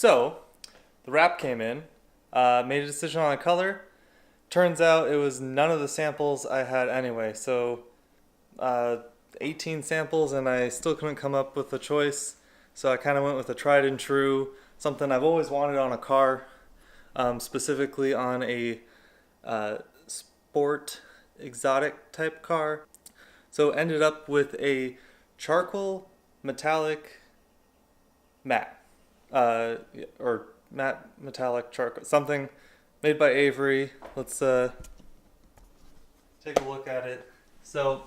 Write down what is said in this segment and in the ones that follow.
So, the wrap came in, made a decision on a color. Turns out it was none of the samples I had anyway, so 18 samples and I still couldn't come up with a choice. So I kind of went with a tried and true, something I've always wanted on a car, specifically on a sport exotic type car. So ended up with a charcoal metallic matte, or matte metallic charcoal, something made by Avery. Let's take a look at it. So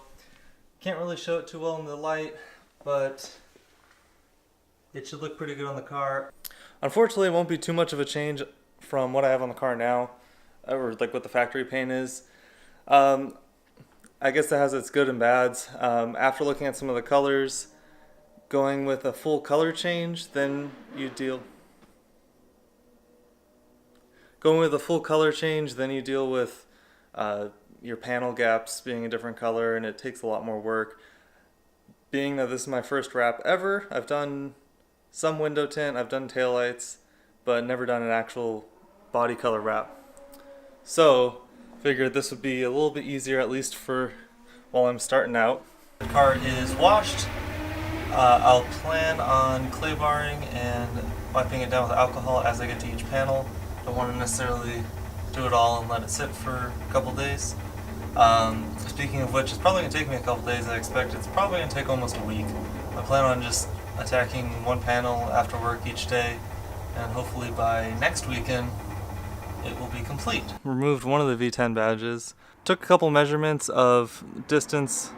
can't really show it too well in the light, but it should look pretty good on the car. Unfortunately, it won't be too much of a change from what I have on the car now, or like what the factory paint is. I guess that has its good and bads. After looking at some of the colors, going with a full color change, then you deal with your panel gaps being a different color, and it takes a lot more work. Being that this is my first wrap ever, I've done some window tint, I've done taillights, but never done an actual body color wrap. So figured this would be a little bit easier, at least for while I'm starting out. The car is washed. I'll plan on clay barring and wiping it down with alcohol as I get to each panel. Don't want to necessarily do it all and let it sit for a couple days. Speaking of which, it's probably going to take me a couple days. I expect it's probably going to take almost a week. I plan on just attacking one panel after work each day, and hopefully by next weekend it will be complete. Removed one of the V10 badges, took a couple measurements of distance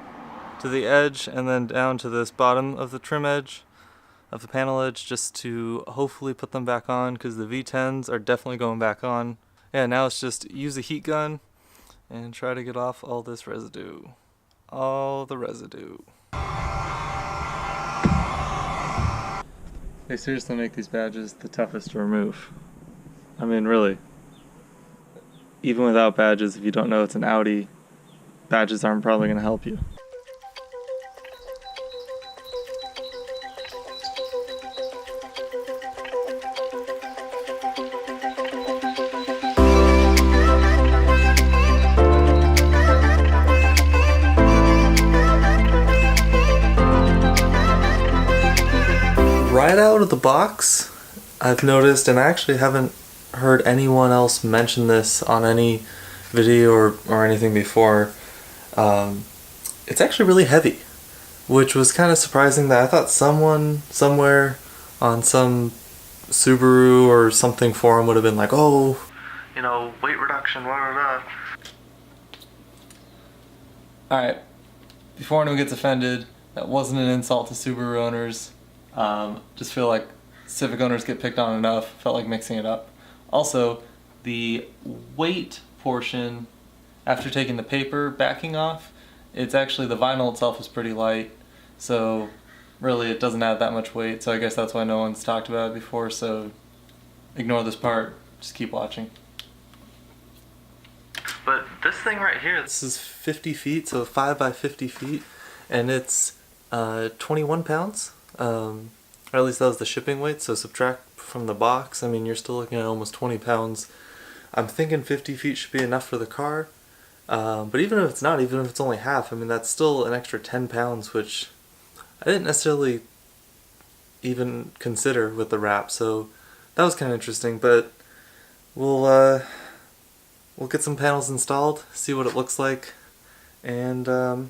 to the edge and then down to this bottom of the trim edge of the panel edge, just to hopefully put them back on, because the V10s are definitely going back on. Yeah, now it's just use a heat gun and try to get off all this residue. All the residue. They seriously make these badges the toughest to remove. I mean, really. Even without badges, if you don't know it's an Audi, badges aren't probably going to help you. Right out of the box, I've noticed, and I actually haven't heard anyone else mention this on any video or anything before, it's actually really heavy, which was kind of surprising. That I thought someone somewhere on some Subaru or something forum would have been like, oh, you know, weight reduction, blah blah blah. Alright, before anyone gets offended, that wasn't an insult to Subaru owners. Just feel like Civic owners get picked on enough, felt like mixing it up. Also, the weight portion, after taking the paper backing off, it's actually, the vinyl itself is pretty light, so really it doesn't add that much weight, so I guess that's why no one's talked about it before, so ignore this part, just keep watching. But this thing right here, this is 50 feet, so 5 by 50 feet, and it's 21 pounds. Or at least that was the shipping weight, so subtract from the box, I mean, you're still looking at almost 20 pounds. I'm thinking 50 feet should be enough for the car, but even if it's not, even if it's only half, I mean, that's still an extra 10 pounds, which I didn't necessarily even consider with the wrap, so that was kind of interesting. But we'll get some panels installed, see what it looks like, and I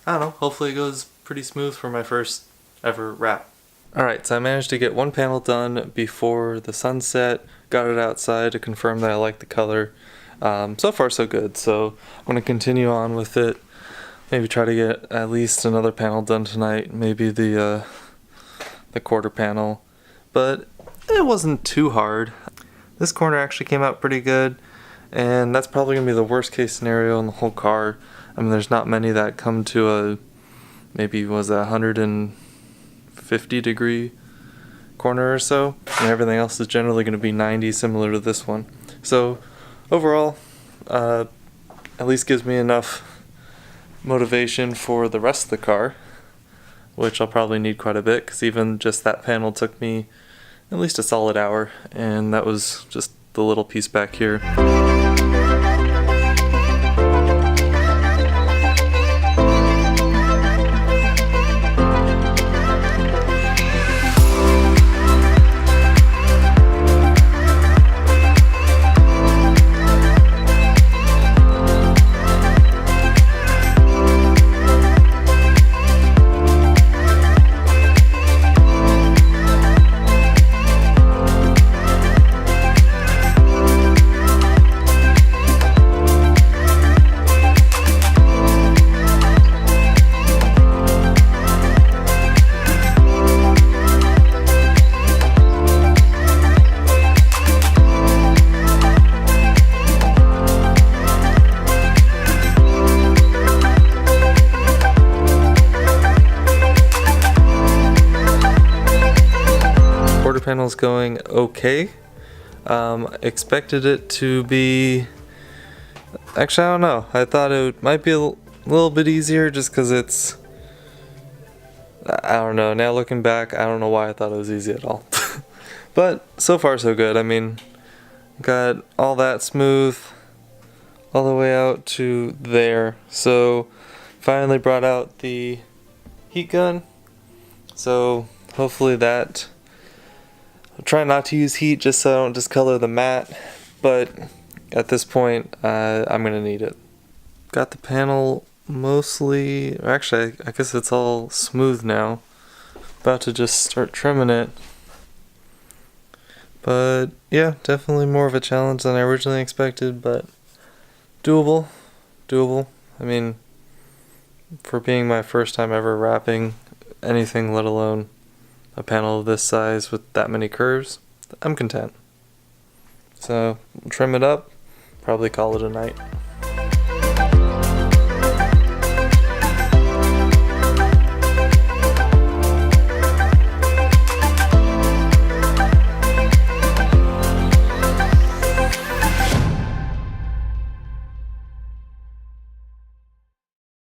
don't know, hopefully it goes pretty smooth for my first ever wrap. Alright, so I managed to get one panel done before the sunset, got it outside to confirm that I like the color. So far so good, so I'm going to continue on with it, maybe try to get at least another panel done tonight, maybe the quarter panel, but it wasn't too hard. This corner actually came out pretty good, and that's probably going to be the worst case scenario in the whole car. I mean, there's not many that come to a, maybe was a 150 degree corner or so, and everything else is generally going to be 90, similar to this one. So overall, at least gives me enough motivation for the rest of the car, which I'll probably need quite a bit, because even just that panel took me at least a solid hour, and that was just the little piece back here. Panel's going okay. Expected it to be, actually I don't know, I thought it might be a little bit easier just because it's, I don't know, now looking back I don't know why I thought it was easy at all. But so far so good. I mean, got all that smooth all the way out to there. So finally brought out the heat gun, so hopefully that, I'll try not to use heat just so I don't discolor the mat, but at this point I'm gonna need it. Got the panel mostly, or actually I guess it's all smooth now. About to just start trimming it. But yeah, definitely more of a challenge than I originally expected, but doable. I mean, for being my first time ever wrapping anything, let alone a panel of this size with that many curves, I'm content. So, trim it up, probably call it a night.